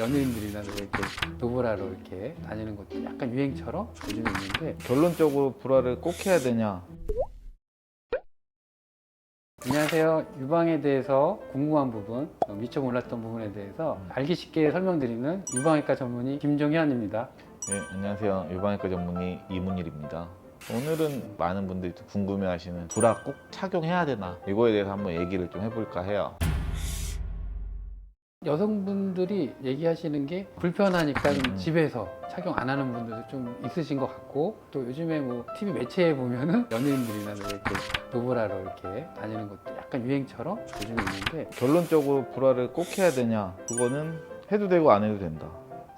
연예인들이나 이렇게 노브라로 이렇게 다니는 것도 약간 유행처럼 요즘 있는데, 결론적으로 브라를 꼭 해야 되냐? 안녕하세요. 유방에 대해서 궁금한 부분, 미처 몰랐던 부분에 대해서 알기 쉽게 설명드리는 유방외과 전문의 김종현입니다. 네, 안녕하세요. 유방외과 전문의 이문일입니다. 오늘은 많은 분들이 또 궁금해하시는 브라 꼭 착용해야 되나? 이거에 대해서 한번 얘기를 좀 해볼까 해요. 여성분들이 얘기하시는 게 불편하니까 좀 집에서 착용 안 하는 분들도 좀 있으신 것 같고, 또 요즘에 뭐 TV 매체에 보면은 연예인들이나 이렇게 노브라로 이렇게 다니는 것도 약간 유행처럼 요즘에 있는데, 결론적으로 브라를 꼭 해야 되냐? 그거는 해도 되고 안 해도 된다.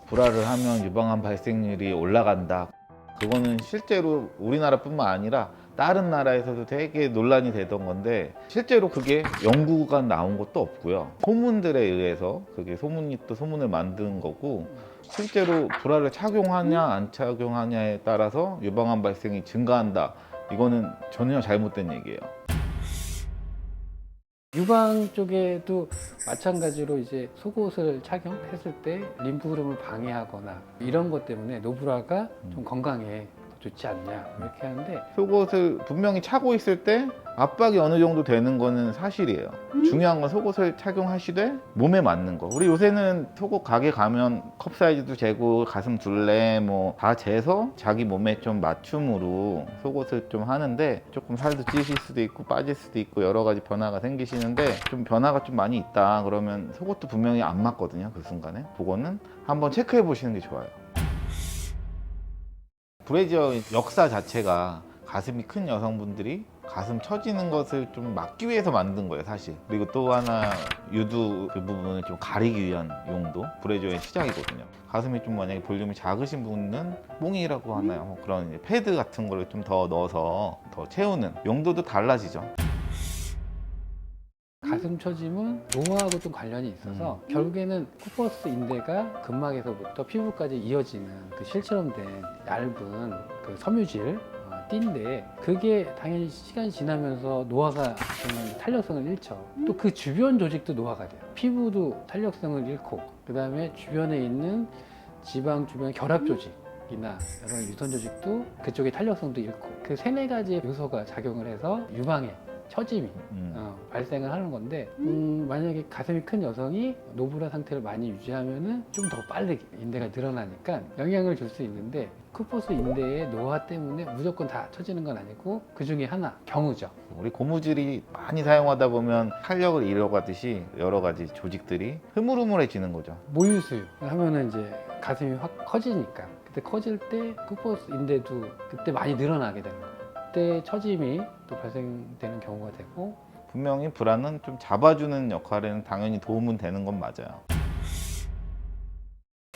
브라를 하면 유방암 발생률이 올라간다. 그거는 실제로 우리나라뿐만 아니라 다른 나라에서도 되게 논란이 되던 건데, 실제로 그게 연구가 나온 것도 없고요. 소문들에 의해서 그게 소문이 또 소문을 만드는 거고, 실제로 브라를 착용하냐 안 착용하냐에 따라서 유방암 발생이 증가한다. 이거는 전혀 잘못된 얘기예요. 유방 쪽에도 마찬가지로 이제 속옷을 착용했을 때 림프 흐름을 방해하거나 이런 것 때문에 노브라가 좀 건강에 더 좋지 않냐 이렇게 하는데, 속옷을 분명히 차고 있을 때 압박이 어느 정도 되는 거는 사실이에요. 중요한 건 속옷을 착용하시되 몸에 맞는 거. 우리 요새는 속옷 가게 가면 컵 사이즈도 재고 가슴 둘레 뭐 다 재서 자기 몸에 좀 맞춤으로 속옷을 좀 하는데, 조금 살도 찌실 수도 있고 빠질 수도 있고 여러 가지 변화가 생기시는데, 좀 변화가 좀 많이 있다 그러면 속옷도 분명히 안 맞거든요. 그 순간에 그거는 한번 체크해 보시는 게 좋아요. 브래지어 역사 자체가 가슴이 큰 여성분들이 가슴 처지는 것을 좀 막기 위해서 만든 거예요, 사실. 그리고 또 하나 유두 그 부분을 좀 가리기 위한 용도, 브래지어의 시작이거든요. 가슴이 좀 만약에 볼륨이 작으신 분은 뽕이라고 하나요? 뭐 그런 이제 패드 같은 거를 좀 더 넣어서 더 채우는 용도도 달라지죠. 가슴 처짐은 노화하고 좀 관련이 있어서 결국에는 쿠퍼스 인대가 근막에서부터 피부까지 이어지는 그 실처럼 된 얇은 그 섬유질 띠인데, 그게 당연히 시간이 지나면서 노화가 되면 탄력성을 잃죠. 또 그 주변 조직도 노화가 돼요. 피부도 탄력성을 잃고, 그 다음에 주변에 있는 지방 주변 결합 조직이나 여러 유선 조직도 그쪽의 탄력성도 잃고, 그 세네 가지 요소가 작용을 해서 유방에 처짐이 발생을 하는 건데, 만약에 가슴이 큰 여성이 노브라 상태를 많이 유지하면은 좀 더 빠르게 인대가 늘어나니까 영향을 줄 수 있는데, 쿠퍼스 인대의 노화 때문에 무조건 다 처지는 건 아니고 그 중에 하나 경우죠. 우리 고무줄이 많이 사용하다 보면 탄력을 잃어가듯이 여러 가지 조직들이 흐물흐물해지는 거죠. 모유수유 하면은 이제 가슴이 확 커지니까, 그때 커질 때 쿠퍼스 인대도 그때 많이 늘어나게 되는 거예요. 그때 처짐이 또 발생되는 경우가 되고, 분명히 브라는 좀 잡아주는 역할에는 당연히 도움은 되는 건 맞아요.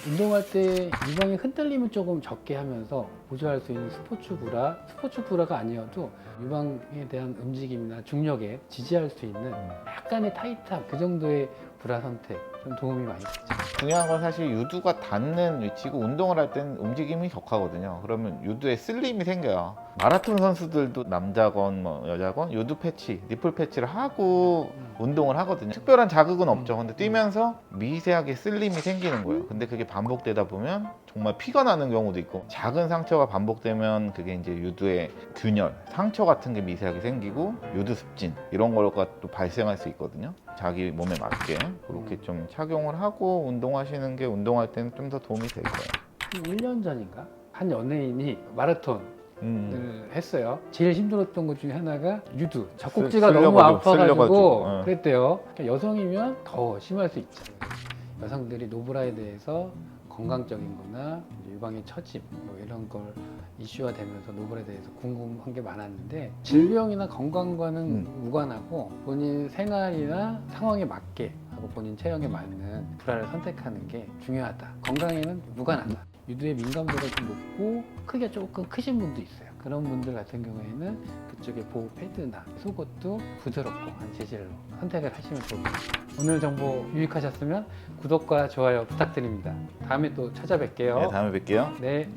운동할 때 유방의 흔들림을 조금 적게 하면서 보조할 수 있는 스포츠 브라가 아니어도 유방에 대한 움직임이나 중력에 지지할 수 있는 약간의 타이트함, 그 정도의 브라 선택 좀 도움이 많이 되죠. 중요한 건 사실 유두가 닿는 위치고, 운동을 할 때는 움직임이 격하거든요. 그러면 유두에 쓸림이 생겨요. 마라톤 선수들도 남자건 뭐 여자건 유두 패치, 니플 패치를 하고 운동을 하거든요. 특별한 자극은 없죠. 근데 뛰면서 미세하게 쓸림이 생기는 거예요. 근데 그게 반복되다 보면 정말 피가 나는 경우도 있고, 작은 상처가 반복되면 그게 이제 유두의 균열, 상처 같은 게 미세하게 생기고 유두 습진 이런 거가 또 발생할 수 있거든요. 자기 몸에 맞게 그렇게 좀 착용을 하고 운동하시는 게 운동할 때는 좀 더 도움이 될 거예요. 한 1년 전인가? 한 연예인이 마라톤 했어요. 제일 힘들었던 것 중에 하나가 유두, 젖꼭지가 너무 아파가지고 그랬대요. 그러니까 여성이면 더 심할 수 있죠. 여성들이 노브라에 대해서 건강적인 거나 유방의 처짐 뭐 이런 걸 이슈화 되면서 노브라에 대해서 궁금한 게 많았는데, 질병이나 건강과는 무관하고 본인 생활이나 상황에 맞게 하고 본인 체형에 맞는 브라를 선택하는 게 중요하다. 건강에는 무관하다. 유두의 민감도가 좀 높고 크기가 조금 크신 분도 있어요. 그런 분들 같은 경우에는 그쪽에 보호 패드나 속옷도 부드럽고 한 재질로 선택을 하시면 좋습니다. 오늘 정보 유익하셨으면 구독과 좋아요 부탁드립니다. 다음에 또 찾아뵐게요. 네, 다음에 뵐게요. 네.